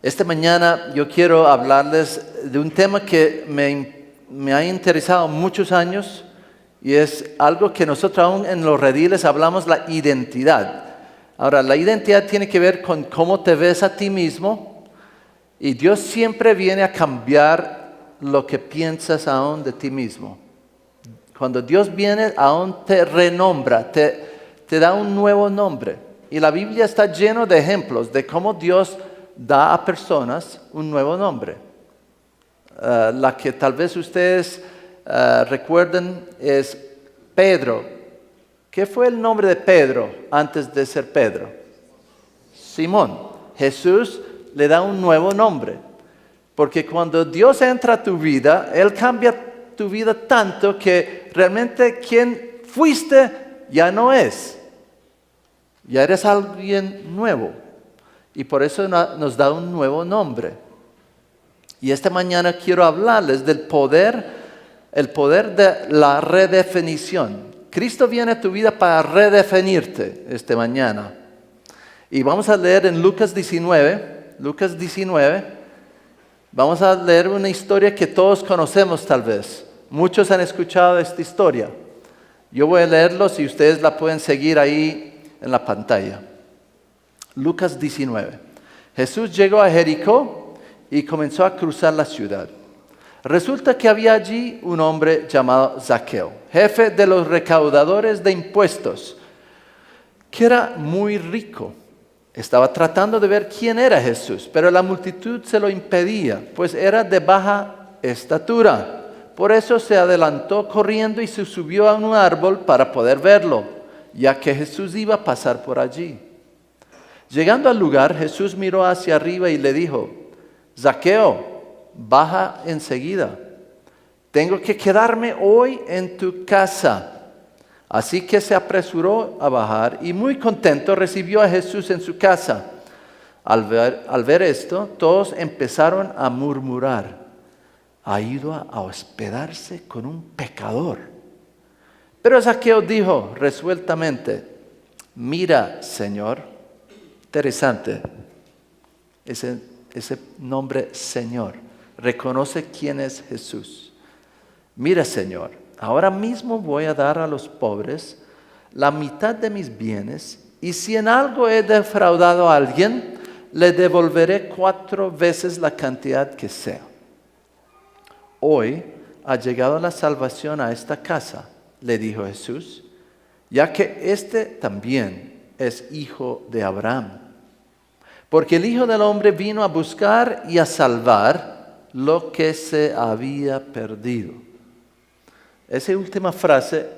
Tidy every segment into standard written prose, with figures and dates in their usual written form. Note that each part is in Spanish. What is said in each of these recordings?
Esta mañana yo quiero hablarles de un tema que me ha interesado muchos años y es algo que nosotros aún en los rediles hablamos, la identidad. Ahora, la identidad tiene que ver con cómo te ves a ti mismo y Dios siempre viene a cambiar lo que piensas aún de ti mismo. Cuando Dios viene, aún te renombra, te da un nuevo nombre. Y la Biblia está llena de ejemplos de cómo Dios da a personas un nuevo nombre. La que tal vez ustedes recuerden es Pedro. ¿Qué fue el nombre de Pedro antes de ser Pedro? Simón. Jesús le da un nuevo nombre. Porque cuando Dios entra a tu vida, Él cambia tu vida tanto que realmente quien fuiste ya no es. Ya eres alguien nuevo. Y por eso nos da un nuevo nombre. Y esta mañana quiero hablarles del poder, el poder de la redefinición. Cristo viene a tu vida para redefinirte esta mañana. Y vamos a leer en Lucas 19. Vamos a leer una historia que todos conocemos tal vez. Muchos han escuchado esta historia. Yo voy a leerlos y ustedes la pueden seguir ahí en la pantalla. Lucas 19. Jesús llegó a Jericó y comenzó a cruzar la ciudad. Resulta que había allí un hombre llamado Zaqueo, jefe de los recaudadores de impuestos, que era muy rico. Estaba tratando de ver quién era Jesús, pero la multitud se lo impedía, pues era de baja estatura. Por eso se adelantó corriendo y se subió a un árbol para poder verlo, ya que Jesús iba a pasar por allí. Llegando al lugar, Jesús miró hacia arriba y le dijo: Zaqueo, baja enseguida. Tengo que quedarme hoy en tu casa. Así que se apresuró a bajar y muy contento recibió a Jesús en su casa. Al ver esto, todos empezaron a murmurar: ha ido a hospedarse con un pecador. Pero Zaqueo dijo resueltamente: mira, Señor. Interesante, ese nombre Señor. Reconoce quién es Jesús. Mira, Señor, ahora mismo voy a dar a los pobres la mitad de mis bienes, y si en algo he defraudado a alguien, le devolveré 4 veces la cantidad que sea. Hoy ha llegado la salvación a esta casa, le dijo Jesús, ya que este también es hijo de Abraham. Porque el Hijo del Hombre vino a buscar y a salvar lo que se había perdido. Esa última frase,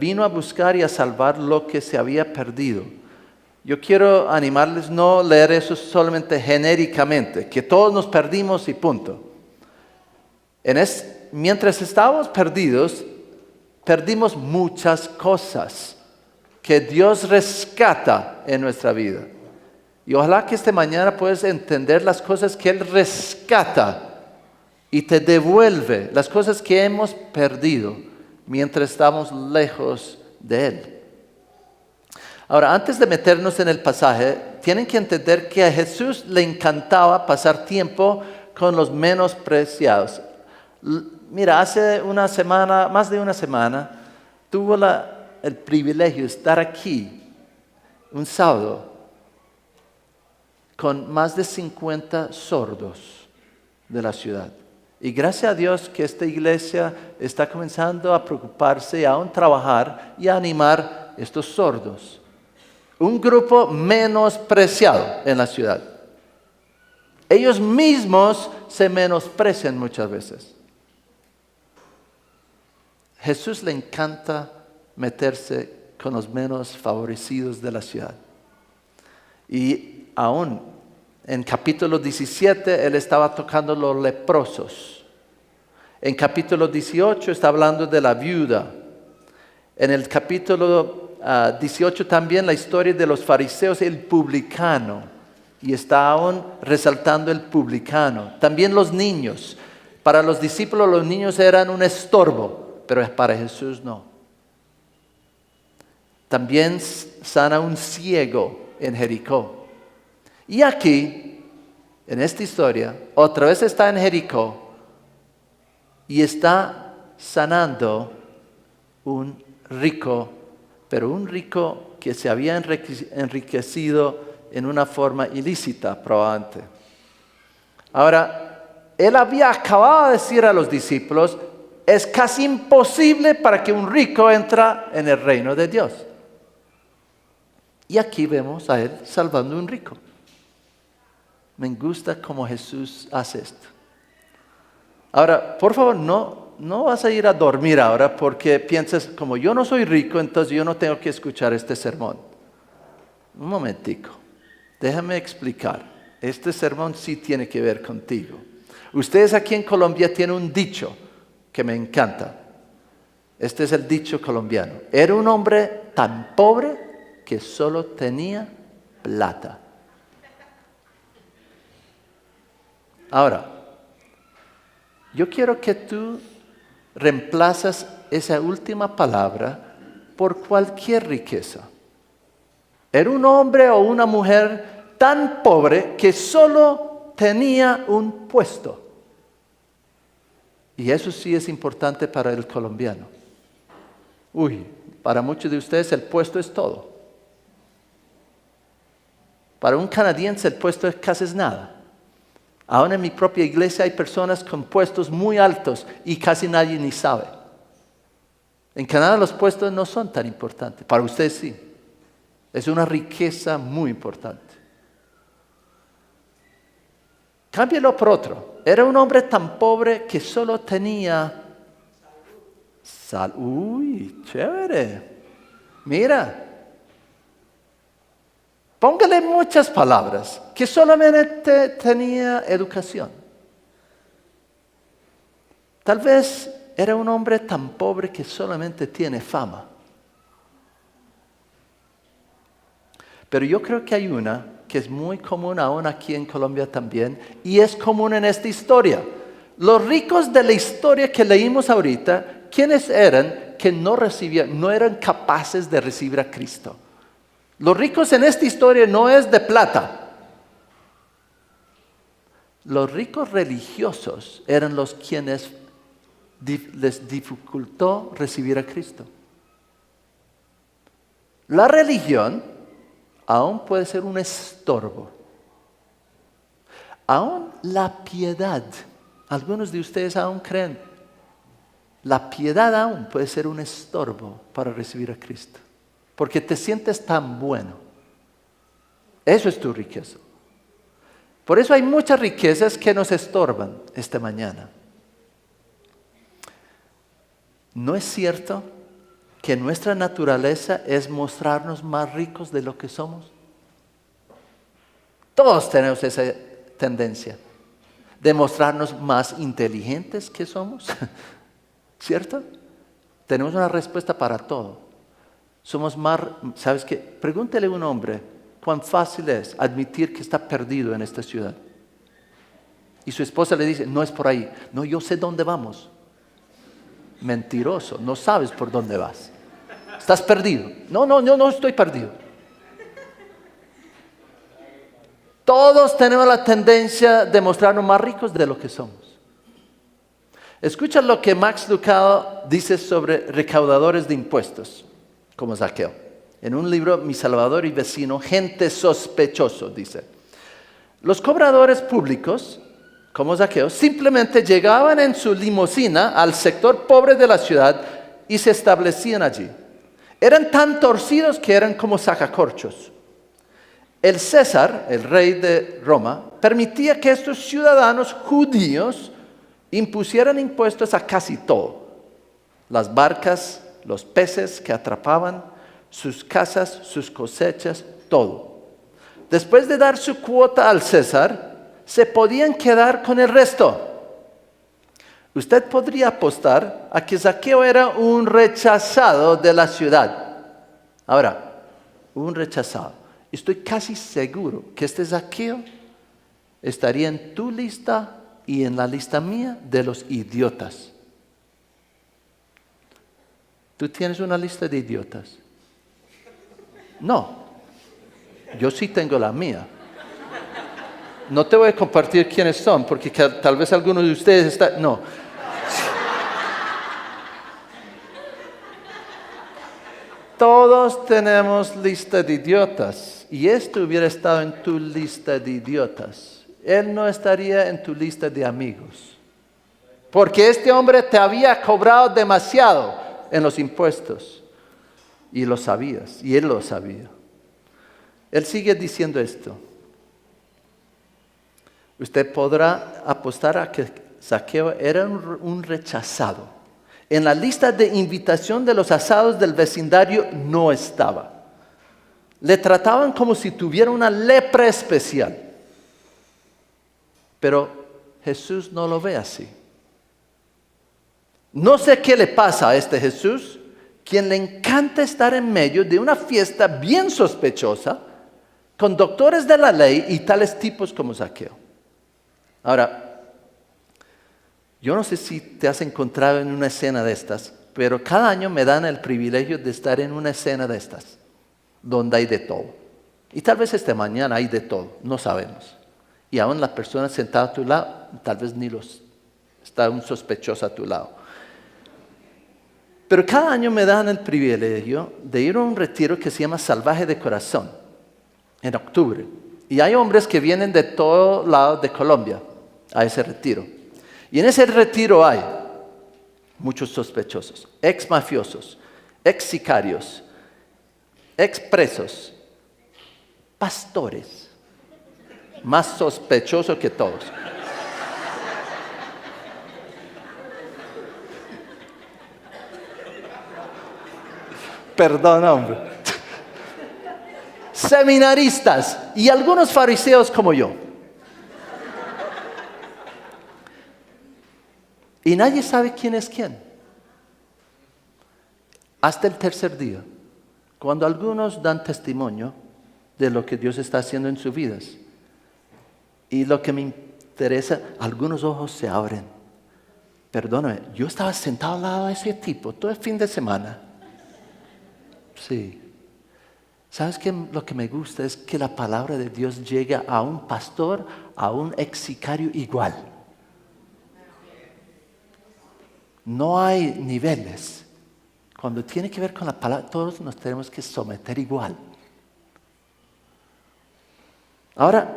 vino a buscar y a salvar lo que se había perdido. Yo quiero animarles no leer eso solamente genéricamente, que todos nos perdimos y punto. Mientras estábamos perdidos, perdimos muchas cosas que Dios rescata en nuestra vida. Y ojalá que esta mañana puedas entender las cosas que Él rescata y te devuelve, las cosas que hemos perdido mientras estamos lejos de Él. Ahora, antes de meternos en el pasaje, tienen que entender que a Jesús le encantaba pasar tiempo con los menospreciados. Mira, hace una semana, más de una semana, tuvo el privilegio de estar aquí un sábado con más de 50 sordos de la ciudad. Y gracias a Dios que esta iglesia está comenzando a preocuparse y aún trabajar y a animar a estos sordos. Un grupo menospreciado en la ciudad. Ellos mismos se menosprecian muchas veces. Jesús le encanta meterse con los menos favorecidos de la ciudad. Y aún en capítulo 17 Él estaba tocando los leprosos. En capítulo 18 está hablando de la viuda. En el capítulo 18 también la historia de los fariseos y el publicano. Y está aún resaltando el publicano. También los niños. Para los discípulos los niños eran un estorbo, pero para Jesús no. También sana un ciego en Jericó. Y aquí, en esta historia, otra vez está en Jericó y está sanando un rico, pero un rico que se había enriquecido en una forma ilícita probablemente. Ahora, él había acabado de decir a los discípulos, es casi imposible para que un rico entre en el reino de Dios. Y aquí vemos a él salvando a un rico. Me gusta cómo Jesús hace esto. Ahora, por favor, no vas a ir a dormir ahora porque piensas, como yo no soy rico, entonces yo no tengo que escuchar este sermón. Un momentico, déjame explicar. Este sermón sí tiene que ver contigo. Ustedes aquí en Colombia tienen un dicho que me encanta. Este es el dicho colombiano. Era un hombre tan pobre que solo tenía plata. Ahora, yo quiero que tú reemplazas esa última palabra por cualquier riqueza. Era un hombre o una mujer tan pobre que solo tenía un puesto. Y eso sí es importante para el colombiano. Para muchos de ustedes el puesto es todo. Para un canadiense el puesto es casi nada. Aún en mi propia iglesia hay personas con puestos muy altos y casi nadie ni sabe. En Canadá los puestos no son tan importantes. Para ustedes sí. Es una riqueza muy importante. Cámbialo por otro. Era un hombre tan pobre que solo tenía sal. Chévere. Mira. Póngale muchas palabras, que solamente tenía educación. Tal vez era un hombre tan pobre que solamente tiene fama. Pero yo creo que hay una que es muy común aún aquí en Colombia también, y es común en esta historia. Los ricos de la historia que leímos ahorita, ¿quiénes eran que no eran capaces de recibir a Cristo? Los ricos en esta historia no es de plata. Los ricos religiosos eran los quienes les dificultó recibir a Cristo. La religión aún puede ser un estorbo. Aún la piedad, algunos de ustedes aún creen, la piedad aún puede ser un estorbo para recibir a Cristo. Porque te sientes tan bueno. Eso es tu riqueza. Por eso hay muchas riquezas que nos estorban esta mañana. ¿No es cierto que nuestra naturaleza es mostrarnos más ricos de lo que somos? Todos tenemos esa tendencia de mostrarnos más inteligentes que somos. ¿Cierto? Tenemos una respuesta para todo. Somos más, ¿sabes qué? Pregúntele a un hombre cuán fácil es admitir que está perdido en esta ciudad. Y su esposa le dice, no es por ahí. No, yo sé dónde vamos. Mentiroso, no sabes por dónde vas. Estás perdido. No estoy perdido. Todos tenemos la tendencia de mostrarnos más ricos de lo que somos. Escucha lo que Max Lucado dice sobre recaudadores de impuestos, como Zaqueo. En un libro, Mi Salvador y Vecino, Gente Sospechoso, dice. Los cobradores públicos, como Zaqueo, simplemente llegaban en su limusina al sector pobre de la ciudad y se establecían allí. Eran tan torcidos que eran como sacacorchos. El César, el rey de Roma, permitía que estos ciudadanos judíos impusieran impuestos a casi todo. Las barcas, los peces que atrapaban, sus casas, sus cosechas, todo. Después de dar su cuota al César, se podían quedar con el resto. Usted podría apostar a que Zaqueo era un rechazado de la ciudad. Ahora, un rechazado. Estoy casi seguro que este Zaqueo estaría en tu lista y en la lista mía de los idiotas. ¿Tú tienes una lista de idiotas? No, yo sí tengo la mía. No te voy a compartir quiénes son, porque tal vez alguno de ustedes está... No. Todos tenemos lista de idiotas. Y esto hubiera estado en tu lista de idiotas. Él no estaría en tu lista de amigos. Porque este hombre te había cobrado demasiado en los impuestos. Y lo sabías. Y él lo sabía. Él sigue diciendo esto. Usted podrá apostar a que Zaqueo era un rechazado. En la lista de invitación de los asados del vecindario no estaba. Le trataban como si tuviera una lepra especial. Pero Jesús no lo ve así. No sé qué le pasa a este Jesús, quien le encanta estar en medio de una fiesta bien sospechosa, con doctores de la ley y tales tipos como Zaqueo. Ahora, yo no sé si te has encontrado en una escena de estas, pero cada año me dan el privilegio de estar en una escena de estas, donde hay de todo. Y tal vez esta mañana hay de todo, no sabemos. Y aún la persona sentada a tu lado, tal vez está un sospechoso a tu lado. Pero cada año me dan el privilegio de ir a un retiro que se llama Salvaje de Corazón, en octubre. Y hay hombres que vienen de todo lado de Colombia a ese retiro. Y en ese retiro hay muchos sospechosos, ex mafiosos, ex sicarios, ex presos, pastores, más sospechosos que todos. Perdón, hombre. Seminaristas y algunos fariseos como yo. Y nadie sabe quién es quién. Hasta el tercer día, cuando algunos dan testimonio de lo que Dios está haciendo en sus vidas. Y lo que me interesa, algunos ojos se abren. Perdóname, yo estaba sentado al lado de ese tipo todo el fin de semana. Sí. ¿Sabes qué? Lo que me gusta es que la palabra de Dios llega a un pastor, a un ex sicario igual. No hay niveles. Cuando tiene que ver con la palabra, todos nos tenemos que someter igual. Ahora,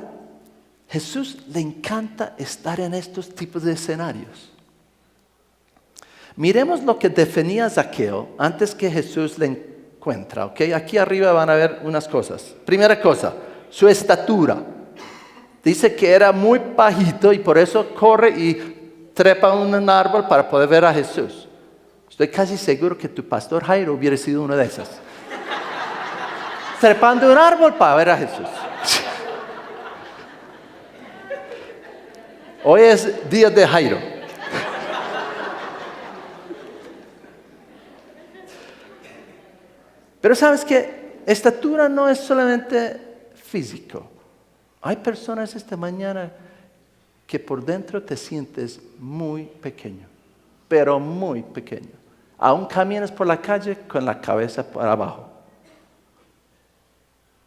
Jesús le encanta estar en estos tipos de escenarios. Miremos lo que definía Zaqueo antes que Jesús le encuentra. ¿Okay? Aquí arriba van a ver unas cosas. Primera cosa, su estatura. Dice que era muy bajito y por eso corre y trepa un árbol para poder ver a Jesús. Estoy casi seguro que tu pastor Jairo hubiera sido uno de esos. Trepando un árbol para ver a Jesús. Hoy es día de Jairo. Pero sabes que estatura no es solamente físico. Hay personas esta mañana que por dentro te sientes muy pequeño, pero muy pequeño. Aún caminas por la calle con la cabeza para abajo.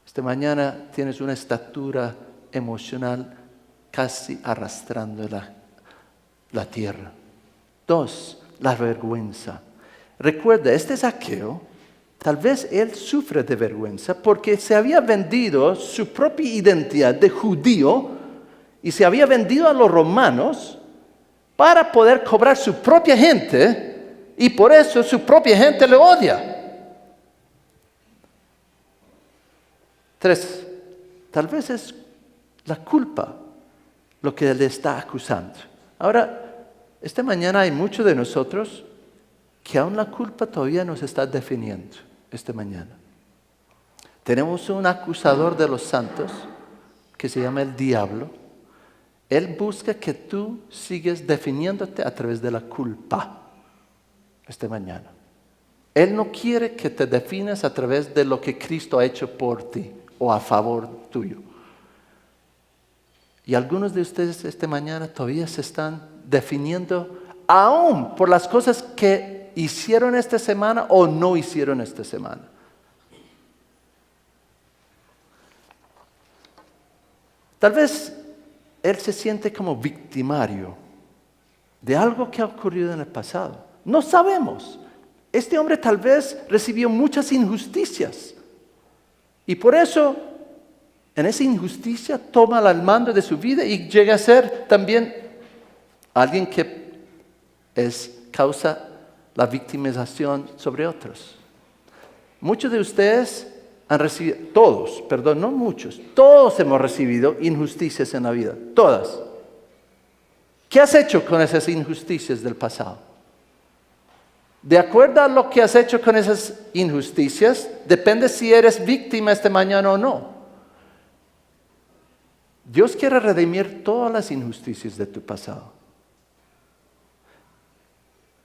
Esta mañana tienes una estatura emocional casi arrastrando la tierra. 2, la vergüenza. Recuerda, este Zaqueo, tal vez él sufre de vergüenza porque se había vendido su propia identidad de judío y se había vendido a los romanos para poder cobrar su propia gente y por eso su propia gente le odia. 3, tal vez es la culpa lo que le está acusando. Ahora, esta mañana hay muchos de nosotros que aún la culpa todavía nos está definiendo esta mañana. Tenemos un acusador de los santos que se llama el diablo. Él busca que tú sigues definiéndote a través de la culpa esta mañana. Él no quiere que te definas a través de lo que Cristo ha hecho por ti o a favor tuyo. Y algunos de ustedes esta mañana todavía se están definiendo aún por las cosas que hicieron esta semana o no hicieron esta semana. Tal vez él se siente como victimario de algo que ha ocurrido en el pasado. No sabemos. Este hombre tal vez recibió muchas injusticias. Y por eso, en esa injusticia, toma el mando de su vida y llega a ser también alguien que causa la victimización sobre otros. Muchos de ustedes han recibido, no muchos, todos hemos recibido injusticias en la vida, todas. ¿Qué has hecho con esas injusticias del pasado? De acuerdo a lo que has hecho con esas injusticias, depende si eres víctima esta mañana o no. Dios quiere redimir todas las injusticias de tu pasado.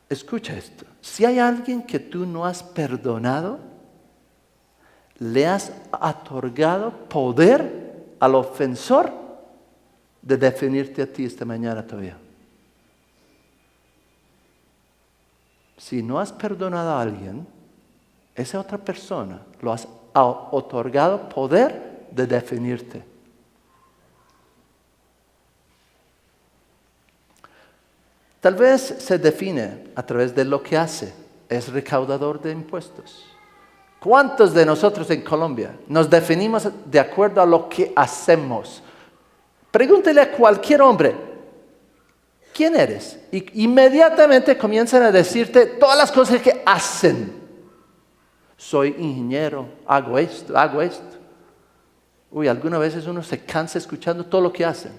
Escucha esto. Si hay alguien que tú no has perdonado, le has otorgado poder al ofensor de definirte a ti esta mañana todavía. Si no has perdonado a alguien, esa otra persona lo has otorgado poder de definirte. Tal vez se define a través de lo que hace. Es recaudador de impuestos. ¿Cuántos de nosotros en Colombia nos definimos de acuerdo a lo que hacemos? Pregúntele a cualquier hombre, ¿quién eres? Y inmediatamente comienzan a decirte todas las cosas que hacen. Soy ingeniero, hago esto, hago esto. Uy, algunas veces uno se cansa escuchando todo lo que hacen.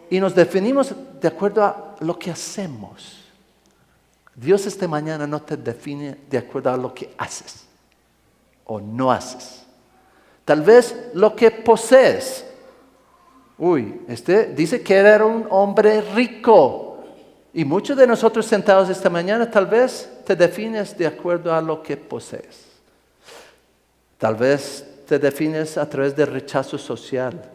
Y nos definimos de acuerdo a lo que hacemos. Dios esta mañana no te define de acuerdo a lo que haces o no haces. Tal vez lo que posees. Uy, dice que era un hombre rico. Y muchos de nosotros sentados esta mañana tal vez te defines de acuerdo a lo que posees. Tal vez te defines a través del rechazo social.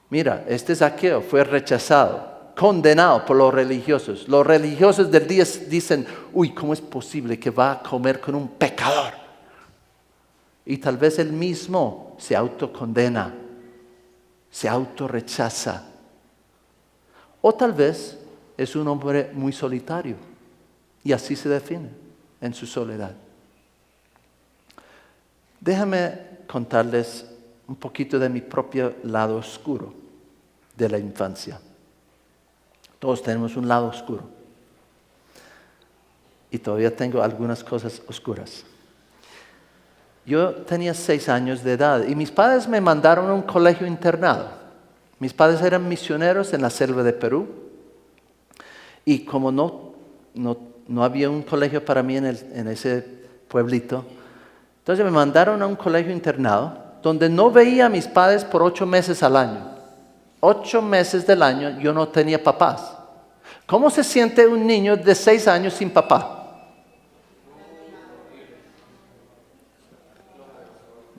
Mira, Zaqueo fue rechazado, condenado por los religiosos. Los religiosos del día dicen, uy, ¿cómo es posible que va a comer con un pecador? Y tal vez él mismo se autocondena, se autorrechaza. O tal vez es un hombre muy solitario y así se define en su soledad. Déjame contarles un poquito de mi propio lado oscuro de la infancia. Todos tenemos un lado oscuro. Y todavía tengo algunas cosas oscuras. Yo tenía 6 años de edad y mis padres me mandaron a un colegio internado. Mis padres eran misioneros en la selva de Perú. Y como no había un colegio para mí en ese pueblito, entonces me mandaron a un colegio internado donde no veía a mis padres por 8 meses al año. 8 meses del año yo no tenía papás. ¿Cómo se siente un niño de 6 años sin papá?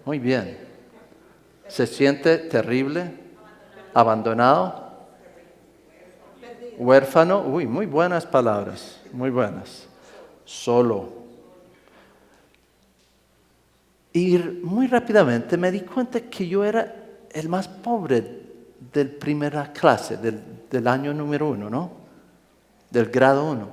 Muy bien. ¿Se siente terrible? ¿Abandonado? ¿Huérfano? Uy, muy buenas palabras, muy buenas. Solo. Y muy rápidamente me di cuenta que yo era el más pobre de primera clase, del año número 1, ¿no? Del grado 1.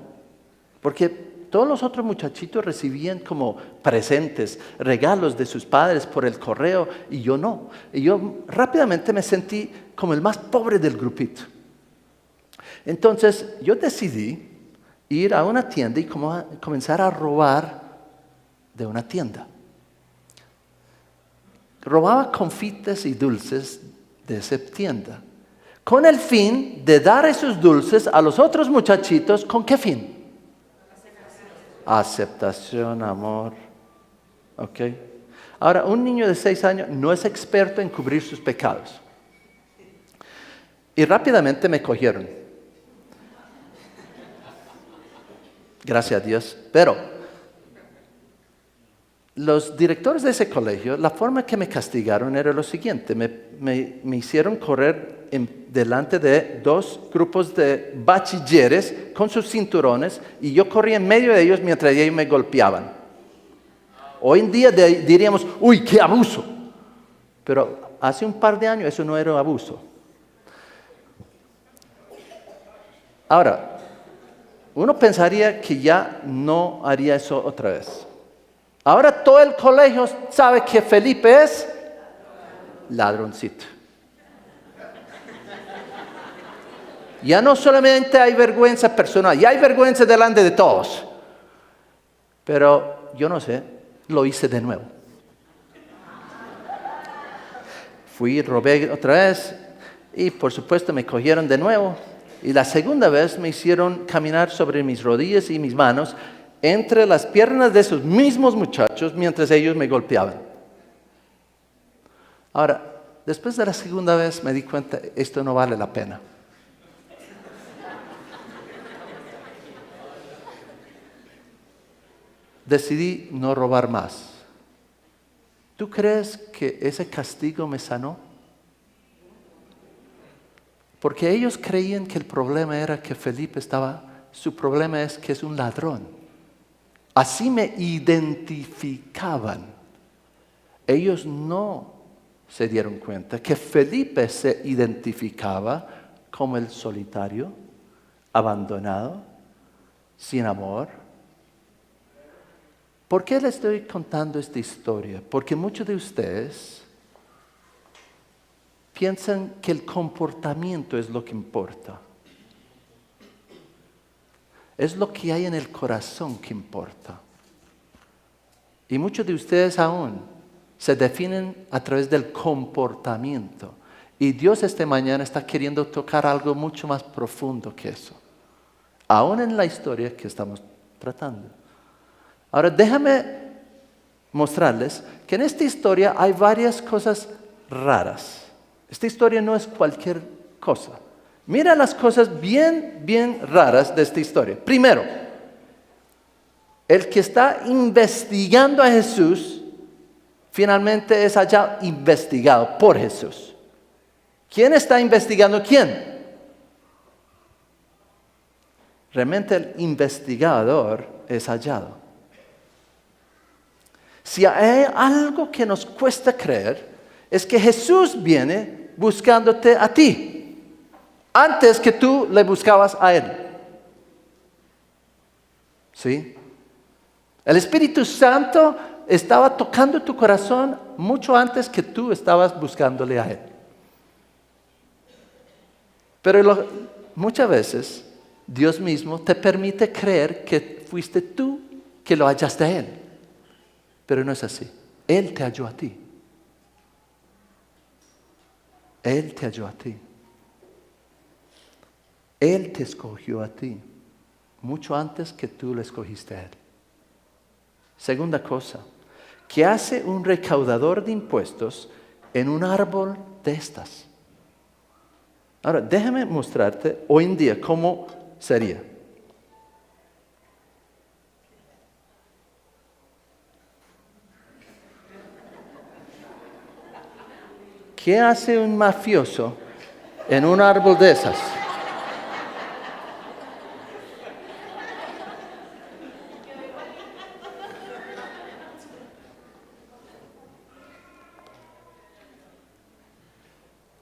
Porque todos los otros muchachitos recibían como presentes, regalos de sus padres por el correo y yo no. Y yo rápidamente me sentí como el más pobre del grupito. Entonces yo decidí ir a una tienda y comenzar a robar de una tienda. Robaba confites y dulces de esa tienda, con el fin de dar esos dulces a los otros muchachitos. ¿Con qué fin? Aceptación, amor. ¿Ok? Ahora, un niño de 6 años no es experto en cubrir sus pecados. Y rápidamente me cogieron. Gracias a Dios. Pero los directores de ese colegio, la forma que me castigaron era lo siguiente. Me hicieron correr delante de 2 grupos de bachilleres con sus cinturones y yo corría en medio de ellos mientras ellos me golpeaban. Hoy en día diríamos, uy, qué abuso. Pero hace un par de años eso no era abuso. Ahora, uno pensaría que ya no haría eso otra vez. Ahora todo el colegio sabe que Felipe es ladroncito. Ya no solamente hay vergüenza personal, ya hay vergüenza delante de todos. Pero yo no sé, lo hice de nuevo. Fui, robé otra vez y por supuesto me cogieron de nuevo. Y la segunda vez me hicieron caminar sobre mis rodillas y mis manos entre las piernas de esos mismos muchachos mientras ellos me golpeaban. Ahora, después de la segunda vez me di cuenta, esto no vale la pena. Decidí no robar más. ¿Tú crees que ese castigo me sanó? Porque ellos creían que el problema era que Felipe su problema es que es un ladrón. Así me identificaban. Ellos no se dieron cuenta que Felipe se identificaba como el solitario, abandonado, sin amor. ¿Por qué les estoy contando esta historia? Porque muchos de ustedes piensan que el comportamiento es lo que importa. Es lo que hay en el corazón que importa. Y muchos de ustedes aún se definen a través del comportamiento. Y Dios esta mañana está queriendo tocar algo mucho más profundo que eso. Aún en la historia que estamos tratando. Ahora déjame mostrarles que en esta historia hay varias cosas raras. Esta historia no es cualquier cosa. Mira las cosas bien raras de esta historia. Primero, el que está investigando a Jesús, finalmente es allá investigado por Jesús. ¿Quién está investigando a quién? Realmente el investigador es hallado. Si hay algo que nos cuesta creer, es que Jesús viene buscándote a ti, antes que tú le buscabas a Él. ¿Sí? El Espíritu Santo estaba tocando tu corazón mucho antes que tú estabas buscándole a Él. Pero muchas veces Dios mismo te permite creer que fuiste tú que lo hallaste a Él. Pero no es así. Él te halló a ti. Él te halló a ti. Él te escogió a ti. Mucho antes que tú le escogiste a Él. Segunda cosa. ¿Qué hace un recaudador de impuestos en un árbol de estas? Ahora, déjame mostrarte hoy en día cómo sería. ¿Qué hace un mafioso en un árbol de esas?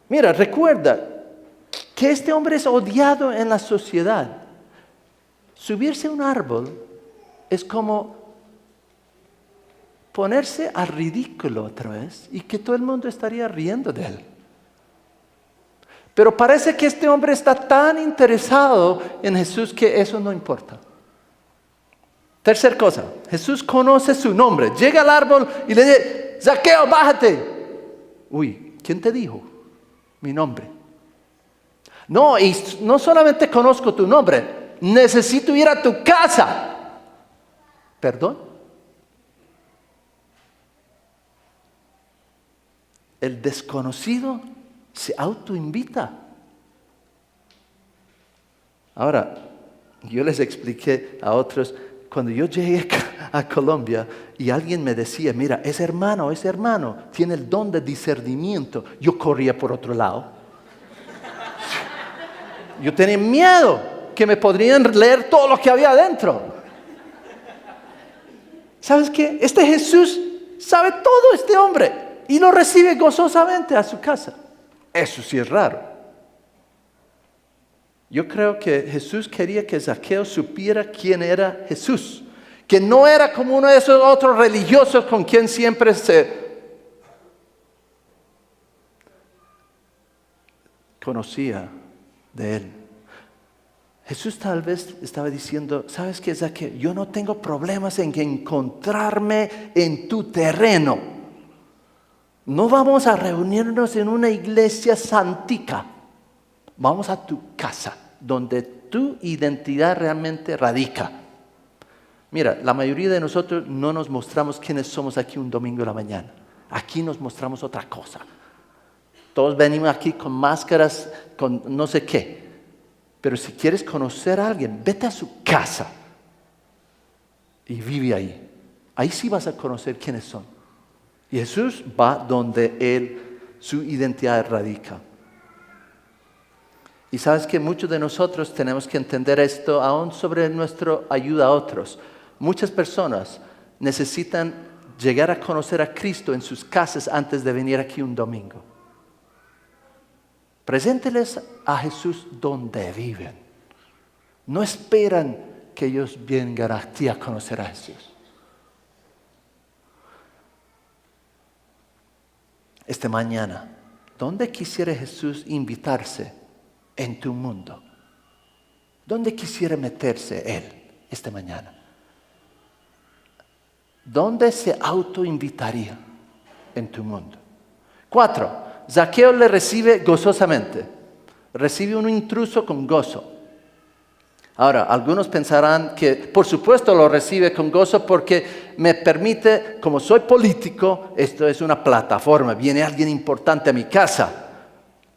Mira, recuerda que este hombre es odiado en la sociedad. Subirse a un árbol es como ponerse al ridículo otra vez y que todo el mundo estaría riendo de él. Pero parece que este hombre está tan interesado en Jesús que eso no importa. Tercer cosa, Jesús conoce su nombre. Llega al árbol y le dice, Zaqueo, bájate. Uy, ¿quién te dijo mi nombre? No, y no solamente conozco tu nombre, necesito ir a tu casa. ¿Perdón? El desconocido se autoinvita. Ahora, yo les expliqué a otros, cuando yo llegué a Colombia y alguien me decía, mira, ese hermano tiene el don de discernimiento, yo corría por otro lado. Yo tenía miedo que me podrían leer todo lo que había adentro. ¿Sabes qué? Este Jesús sabe todo, este hombre. y lo recibe gozosamente a su casa. Eso sí es raro. Yo creo que Jesús quería que Zaqueo supiera quién era Jesús, que no era como uno de esos otros religiosos con quien siempre se conocía de él. Jesús tal vez estaba diciendo, ¿sabes qué, Zaqueo? Yo no tengo problemas en encontrarme en tu terreno. No vamos a reunirnos en una iglesia santica. Vamos a tu casa, donde tu identidad realmente radica. Mira, la mayoría de nosotros no nos mostramos quiénes somos aquí un domingo de la mañana. Aquí nos mostramos otra cosa. Todos venimos aquí con máscaras, con no sé qué. Pero si quieres conocer a alguien, vete a su casa y vive ahí. Ahí sí vas a conocer quiénes son. Y Jesús va donde su identidad radica. Y sabes que muchos de nosotros tenemos que entender esto aún sobre nuestra ayuda a otros. Muchas personas necesitan llegar a conocer a Cristo en sus casas antes de venir aquí un domingo. Presénteles a Jesús donde viven. No esperan que ellos vengan a ti a conocer a Jesús. Esta mañana, ¿dónde quisiera Jesús invitarse en tu mundo? ¿Dónde quisiera meterse Él esta mañana? ¿Dónde se autoinvitaría en tu mundo? 4. Zaqueo le recibe gozosamente. Recibe un intruso con gozo. Ahora, algunos pensarán que por supuesto lo recibe con gozo porque me permite, como soy político, esto es una plataforma, viene alguien importante a mi casa.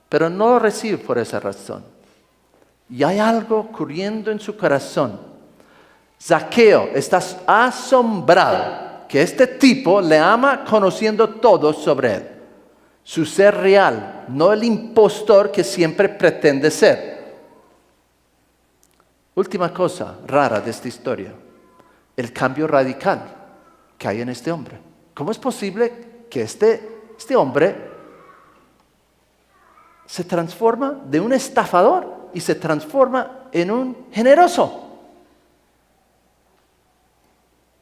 Pero no lo recibe por esa razón. Y hay algo ocurriendo en su corazón. Zaqueo está asombrado que este tipo le ama conociendo todo sobre él. Su ser real, no el impostor que siempre pretende ser. Última cosa rara de esta historia, el cambio radical que hay en este hombre. ¿Cómo es posible que este hombre se transforma de un estafador y se transforma en un generoso?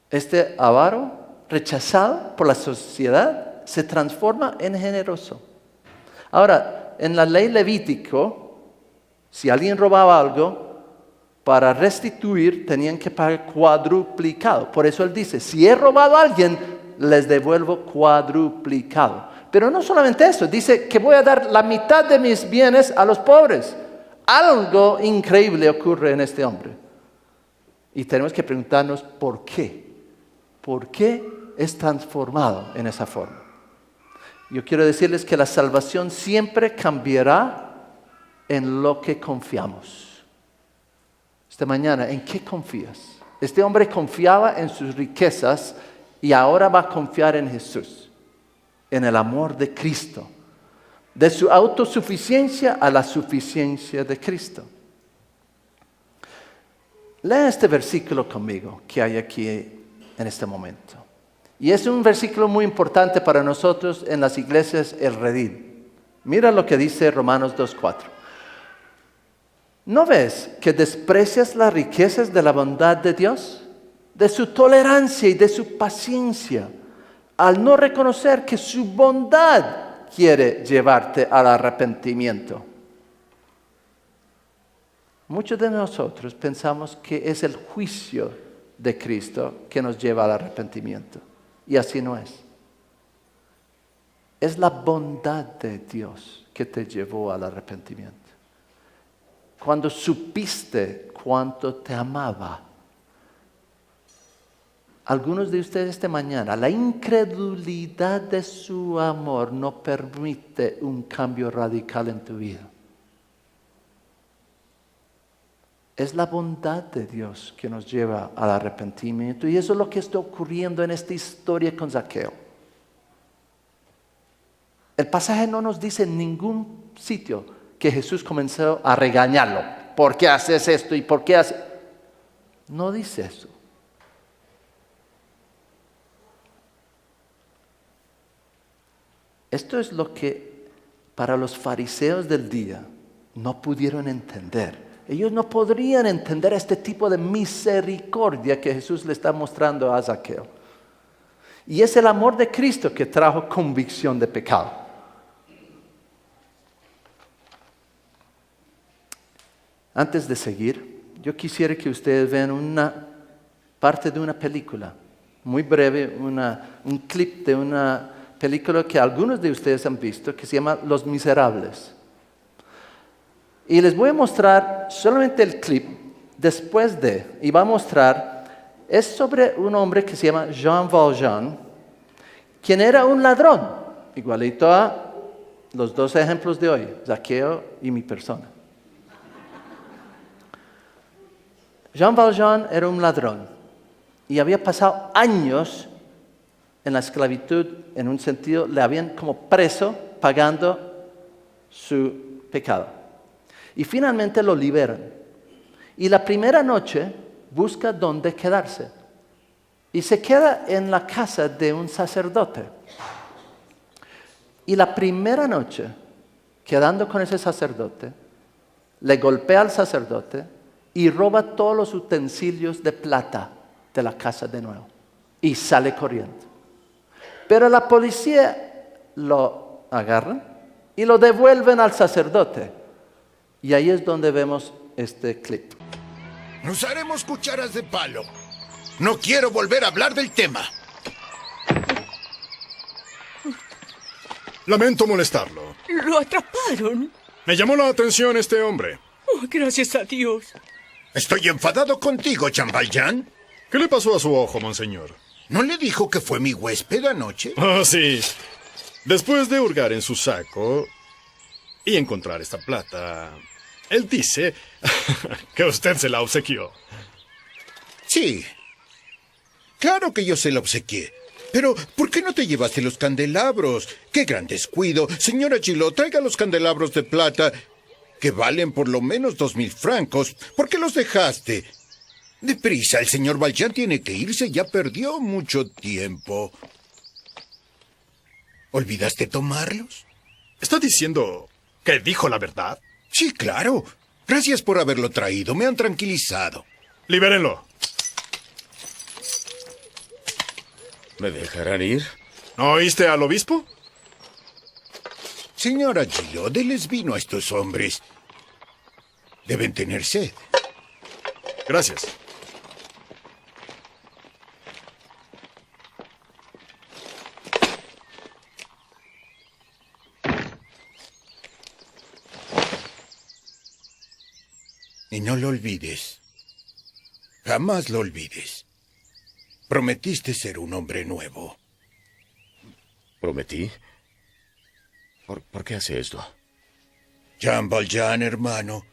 Este avaro, rechazado por la sociedad, se transforma en generoso. Ahora, en la ley levítico, si alguien robaba algo, para restituir tenían que pagar cuadruplicado. Por eso él dice, si he robado a alguien, les devuelvo cuadruplicado. Pero no solamente eso, dice que voy a dar la mitad de mis bienes a los pobres. Algo increíble ocurre en este hombre. Y tenemos que preguntarnos por qué. ¿Por qué es transformado en esa forma? Yo quiero decirles que la salvación siempre cambiará en lo que confiamos. Esta mañana, ¿en qué confías? Este hombre confiaba en sus riquezas y ahora va a confiar en Jesús, en el amor de Cristo, de su autosuficiencia a la suficiencia de Cristo. Lea este versículo conmigo que hay aquí en este momento. Y es un versículo muy importante para nosotros en las iglesias El Redil. Mira lo que dice Romanos 2:4. ¿No ves que desprecias las riquezas de la bondad de Dios? De su tolerancia y de su paciencia, al no reconocer que su bondad quiere llevarte al arrepentimiento. Muchos de nosotros pensamos que es el juicio de Cristo que nos lleva al arrepentimiento. Y así no es. Es la bondad de Dios que te llevó al arrepentimiento. Cuando supiste cuánto te amaba. Algunos de ustedes esta mañana, la incredulidad de su amor no permite un cambio radical en tu vida. Es la bondad de Dios que nos lleva al arrepentimiento. Y eso es lo que está ocurriendo en esta historia con Zaqueo. El pasaje no nos dice en ningún sitio que Jesús comenzó a regañarlo. ¿Por qué haces esto y por qué haces? No dice eso. Esto es lo que para los fariseos del día no pudieron entender. Ellos no podrían entender este tipo de misericordia que Jesús le está mostrando a Zaqueo. Y es el amor de Cristo que trajo convicción de pecado. Antes de seguir, yo quisiera que ustedes vean una parte de una película, muy breve, un clip de una película que algunos de ustedes han visto, que se llama Los Miserables. Y les voy a mostrar solamente el clip y va a mostrar, es sobre un hombre que se llama Jean Valjean, quien era un ladrón, igualito a los dos ejemplos de hoy, Zaqueo y mi persona. Jean Valjean era un ladrón y había pasado años en la esclavitud, en un sentido, le habían como preso pagando su pecado. Y finalmente lo liberan. Y la primera noche busca dónde quedarse. Y se queda en la casa de un sacerdote. Y la primera noche, quedando con ese sacerdote, le golpea al sacerdote y roba todos los utensilios de plata de la casa de nuevo. Y sale corriendo. Pero la policía lo agarra y lo devuelven al sacerdote. Y ahí es donde vemos este clip. Nos haremos cucharas de palo. No quiero volver a hablar del tema. Lamento molestarlo. Lo atraparon. Me llamó la atención este hombre. Oh, gracias a Dios. Estoy enfadado contigo, Jean Valjean. ¿Qué le pasó a su ojo, monseñor? ¿No le dijo que fue mi huésped anoche? Ah, sí. Después de hurgar en su saco y encontrar esta plata, él dice que usted se la obsequió. Sí. Claro que yo se la obsequié. Pero, ¿por qué no te llevaste los candelabros? ¡Qué gran descuido! Señora Gillot, traiga los candelabros de plata, que valen por lo menos 2,000 francos. ¿Por qué los dejaste? Deprisa, el señor Valjean tiene que irse, ya perdió mucho tiempo. ¿Olvidaste tomarlos? ¿Está diciendo que dijo la verdad? Sí, claro. Gracias por haberlo traído, me han tranquilizado. Libérenlo. ¿Me dejarán ir? ¿No oíste al obispo? Señora Gillot, déles vino a estos hombres. Deben tener sed. Gracias. Y no lo olvides. Jamás lo olvides. Prometiste ser un hombre nuevo. ¿Prometí? ¿Por qué hace esto? Jean Valjean, hermano,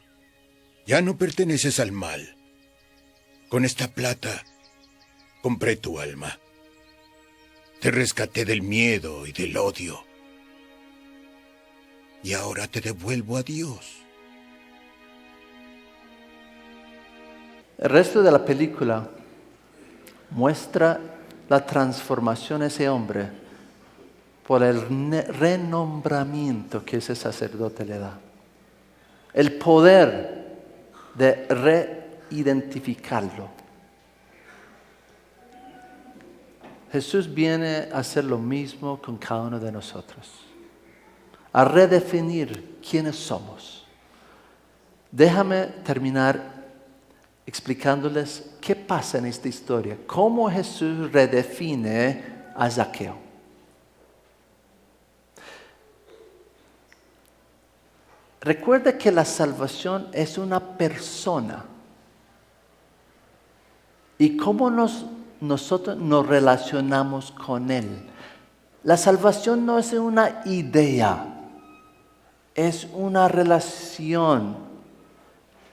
ya no perteneces al mal. Con esta plata compré tu alma. Te rescaté del miedo y del odio. Y ahora te devuelvo a Dios. El resto de la película muestra la transformación de ese hombre por el renombramiento que ese sacerdote le da. El poder de reidentificarlo. Jesús viene a hacer lo mismo con cada uno de nosotros. A redefinir quiénes somos. Déjame terminar explicándoles qué pasa en esta historia, cómo Jesús redefine a Zaqueo. Recuerda que la salvación es una persona. Y cómo nosotros nos relacionamos con Él. La salvación no es una idea, es una relación.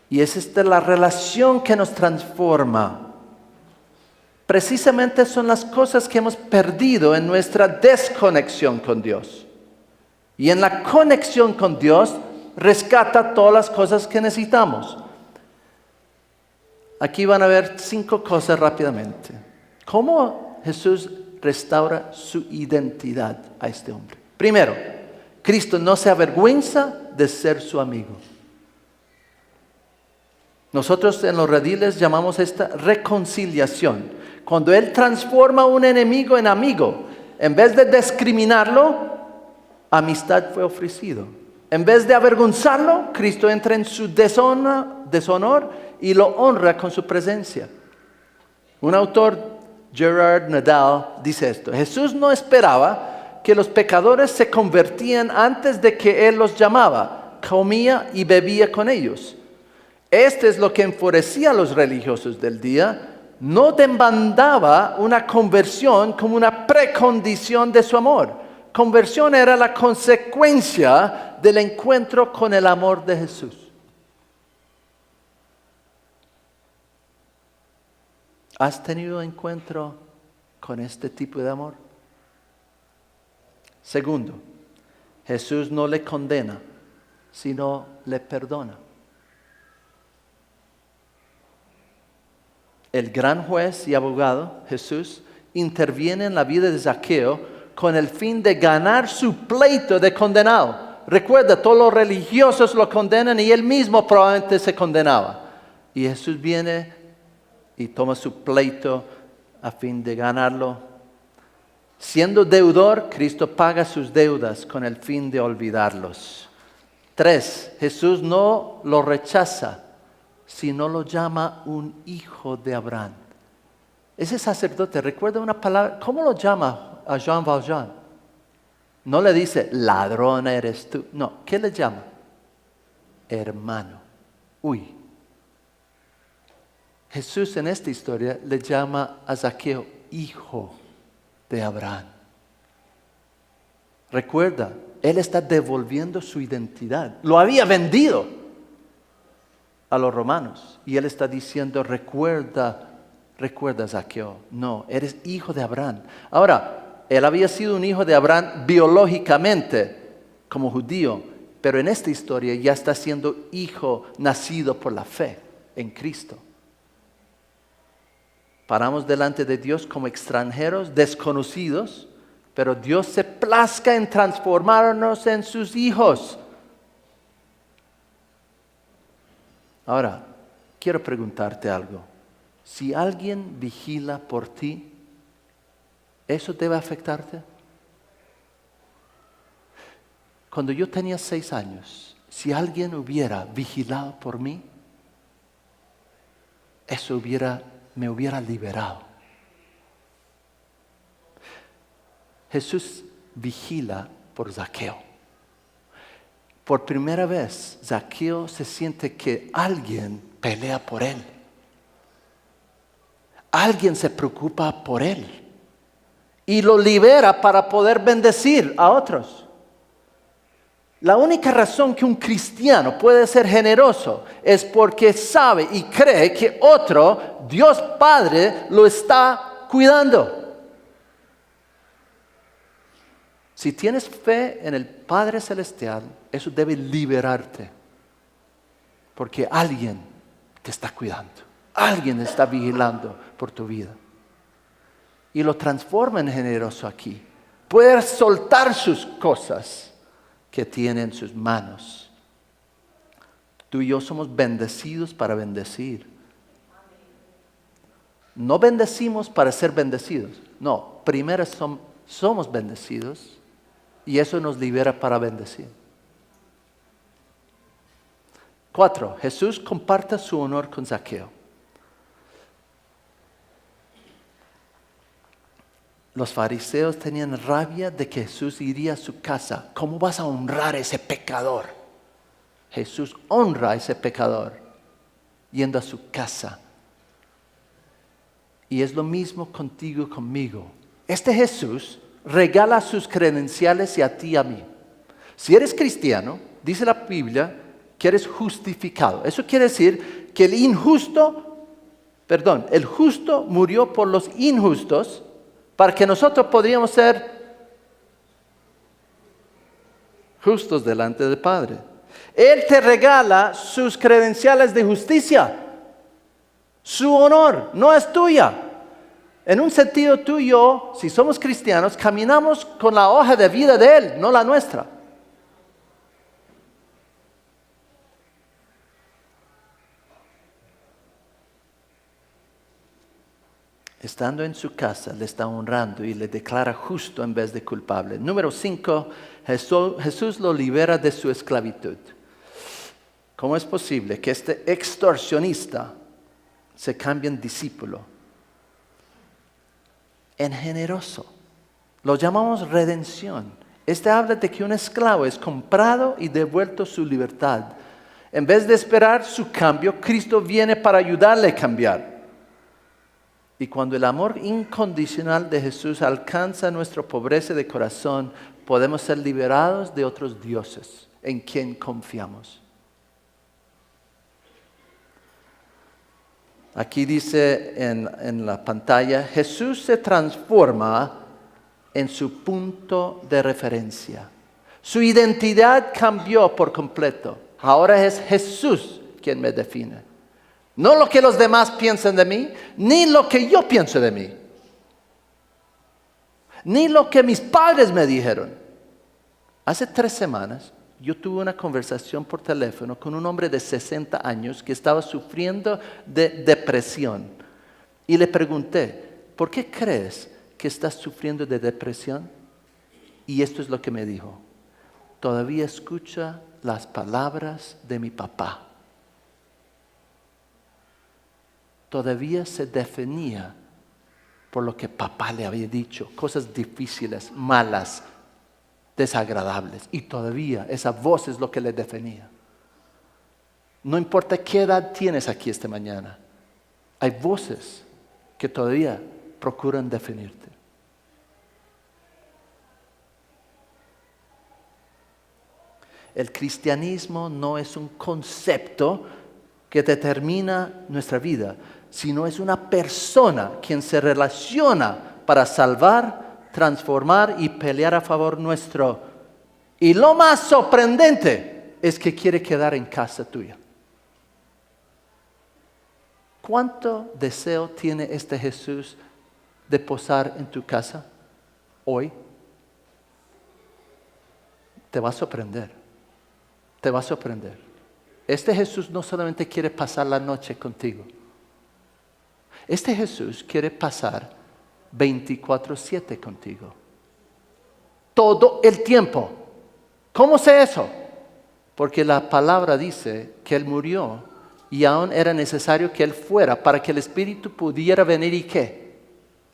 Y es la relación que nos transforma. Precisamente son las cosas que hemos perdido en nuestra desconexión con Dios. Y en la conexión con Dios, rescata todas las cosas que necesitamos. Aquí van a ver 5 cosas rápidamente. ¿Cómo Jesús restaura su identidad a este hombre? Primero, Cristo no se avergüenza de ser su amigo. Nosotros en los rediles llamamos esta reconciliación. Cuando Él transforma a un enemigo en amigo, en vez de discriminarlo, amistad fue ofrecido. En vez de avergonzarlo, Cristo entra en su deshonor y lo honra con su presencia. Un autor, Gerard Nadal, dice esto: Jesús no esperaba que los pecadores se convertían antes de que Él los llamaba, comía y bebía con ellos. Este es lo que enfurecía a los religiosos del día. No demandaba una conversión como una precondición de su amor. Conversión era la consecuencia del encuentro con el amor de Jesús. ¿Has tenido encuentro con este tipo de amor? Segundo, Jesús no le condena, sino le perdona. El gran juez y abogado, Jesús, interviene en la vida de Zaqueo con el fin de ganar su pleito de condenado. Recuerda, todos los religiosos lo condenan y él mismo probablemente se condenaba. Y Jesús viene y toma su pleito a fin de ganarlo. Siendo deudor, Cristo paga sus deudas con el fin de olvidarlos. 3. Jesús no lo rechaza, sino lo llama un hijo de Abraham. Ese sacerdote, recuerda una palabra, ¿cómo lo llama a Jean Valjean? No le dice, ladrón eres tú. No, ¿qué le llama? Hermano. Uy. Jesús en esta historia le llama a Zaqueo hijo de Abraham. Recuerda, él está devolviendo su identidad. Lo había vendido a los romanos. Y él está diciendo, recuerda Zaqueo. No, eres hijo de Abraham. Ahora, él había sido un hijo de Abraham biológicamente, como judío. Pero en esta historia ya está siendo hijo nacido por la fe en Cristo. Paramos delante de Dios como extranjeros, desconocidos, pero Dios se plazca en transformarnos en sus hijos. Ahora, quiero preguntarte algo. Si alguien vigila por ti, ¿eso debe afectarte? Cuando yo tenía 6 años, si alguien hubiera vigilado por mí, eso me hubiera liberado. Jesús vigila por Zaqueo. Por primera vez, Zaqueo se siente que alguien pelea por él. Alguien se preocupa por él. Y lo libera para poder bendecir a otros. La única razón que un cristiano puede ser generoso es porque sabe y cree que otro, Dios Padre, lo está cuidando. Si tienes fe en el Padre Celestial, eso debe liberarte. Porque alguien te está cuidando. Alguien está vigilando por tu vida. Y lo transforma en generoso aquí. Puede soltar sus cosas que tiene en sus manos. Tú y yo somos bendecidos para bendecir. No bendecimos para ser bendecidos. No, primero somos bendecidos. Y eso nos libera para bendecir. 4. Jesús comparte su honor con Zaqueo. Los fariseos tenían rabia de que Jesús iría a su casa. ¿Cómo vas a honrar a ese pecador? Jesús honra a ese pecador yendo a su casa. Y es lo mismo contigo, conmigo. Este Jesús regala sus credenciales y a ti y a mí. Si eres cristiano, dice la Biblia que eres justificado. Eso quiere decir que el justo murió por los injustos para que nosotros podríamos ser justos delante del Padre. Él te regala sus credenciales de justicia. Su honor no es tuya. En un sentido, tú y yo, si somos cristianos, caminamos con la hoja de vida de Él, no la nuestra. Estando en su casa, le está honrando y le declara justo en vez de culpable. Número 5, Jesús lo libera de su esclavitud. ¿Cómo es posible que este extorsionista se cambie en discípulo? En generoso. Lo llamamos redención. Este habla de que un esclavo es comprado y devuelto su libertad. En vez de esperar su cambio, Cristo viene para ayudarle a cambiar. Y cuando el amor incondicional de Jesús alcanza nuestra pobreza de corazón, podemos ser liberados de otros dioses en quien confiamos. Aquí dice en la pantalla, Jesús se transforma en su punto de referencia. Su identidad cambió por completo. Ahora es Jesús quien me define. No lo que los demás piensan de mí, ni lo que yo pienso de mí. Ni lo que mis padres me dijeron. Hace 3 semanas yo tuve una conversación por teléfono con un hombre de 60 años que estaba sufriendo de depresión. Y le pregunté, ¿por qué crees que estás sufriendo de depresión? Y esto es lo que me dijo. Todavía escucha las palabras de mi papá. Todavía se definía por lo que papá le había dicho, cosas difíciles, malas, desagradables. Y todavía esa voz es lo que le definía. No importa qué edad tienes aquí esta mañana, hay voces que todavía procuran definirte. El cristianismo no es un concepto que determina nuestra vida, sino es una persona quien se relaciona para salvar, transformar y pelear a favor nuestro. Y lo más sorprendente es que quiere quedar en casa tuya. ¿Cuánto deseo tiene este Jesús de posar en tu casa hoy? Te va a sorprender. Te va a sorprender. Este Jesús no solamente quiere pasar la noche contigo. Este Jesús quiere pasar 24/7 contigo. Todo el tiempo. ¿Cómo sé eso? Porque la palabra dice que Él murió y aún era necesario que Él fuera para que el Espíritu pudiera venir y ¿qué?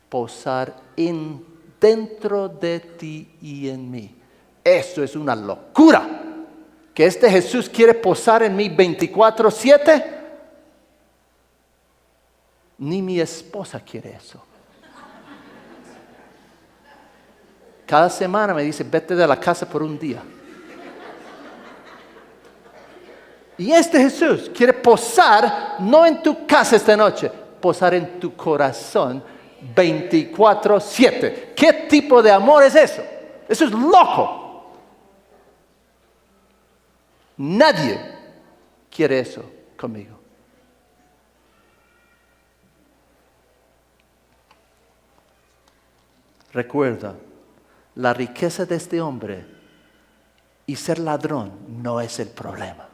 Posar dentro de ti y en mí. Eso es una locura. Que este Jesús quiere posar en mí 24/7. Ni mi esposa quiere eso. Cada semana me dice, vete de la casa por un día. Y este Jesús quiere posar, no en tu casa esta noche, posar en tu corazón 24/7. ¿Qué tipo de amor es eso? Eso es loco. Nadie quiere eso conmigo. Recuerda, la riqueza de este hombre y ser ladrón no es el problema.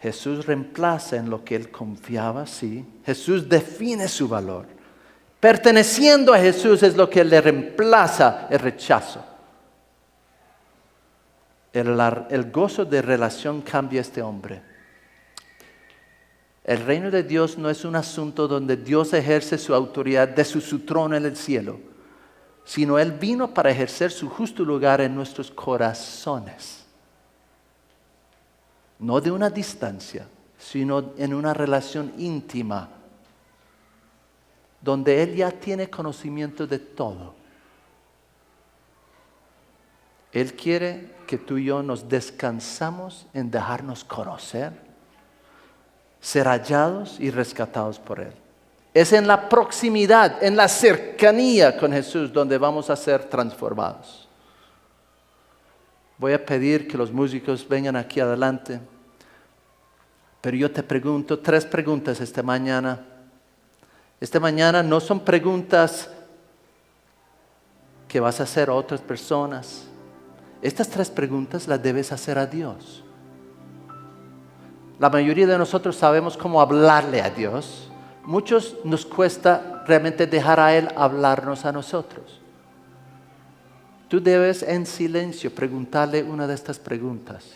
Jesús reemplaza en lo que él confiaba, sí. Jesús define su valor. Perteneciendo a Jesús es lo que le reemplaza el rechazo. El gozo de relación cambia a este hombre. El reino de Dios no es un asunto donde Dios ejerce su autoridad desde su trono en el cielo, sino Él vino para ejercer su justo lugar en nuestros corazones. No de una distancia, sino en una relación íntima, donde Él ya tiene conocimiento de todo. Él quiere que tú y yo nos descansamos en dejarnos conocer, ser hallados y rescatados por Él. Es en la proximidad, en la cercanía con Jesús donde vamos a ser transformados. Voy a pedir que los músicos vengan aquí adelante, pero yo te pregunto 3 preguntas esta mañana. Esta mañana no son preguntas que vas a hacer a otras personas. Estas 3 preguntas las debes hacer a Dios. La mayoría de nosotros sabemos cómo hablarle a Dios. Muchos nos cuesta realmente dejar a Él hablarnos a nosotros. Tú debes en silencio preguntarle una de estas preguntas.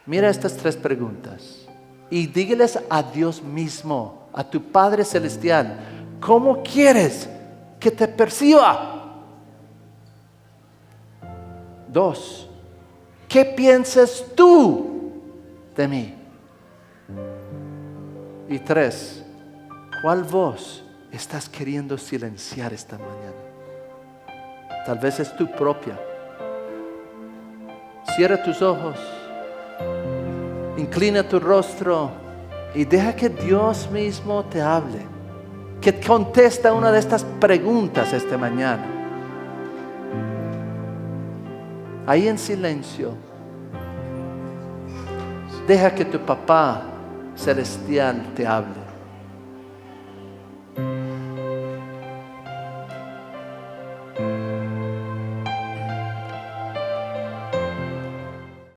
Mira estas 3 preguntas y dígeles a Dios mismo, a tu Padre Celestial, ¿cómo quieres que te perciba? 2, ¿qué piensas tú de mí? Y 3, ¿cuál voz estás queriendo silenciar esta mañana? Tal vez es tu propia. Cierra tus ojos, inclina tu rostro y deja que Dios mismo te hable, que contesta una de estas preguntas esta mañana. Ahí en silencio, deja que tu Papá Celestial te hable.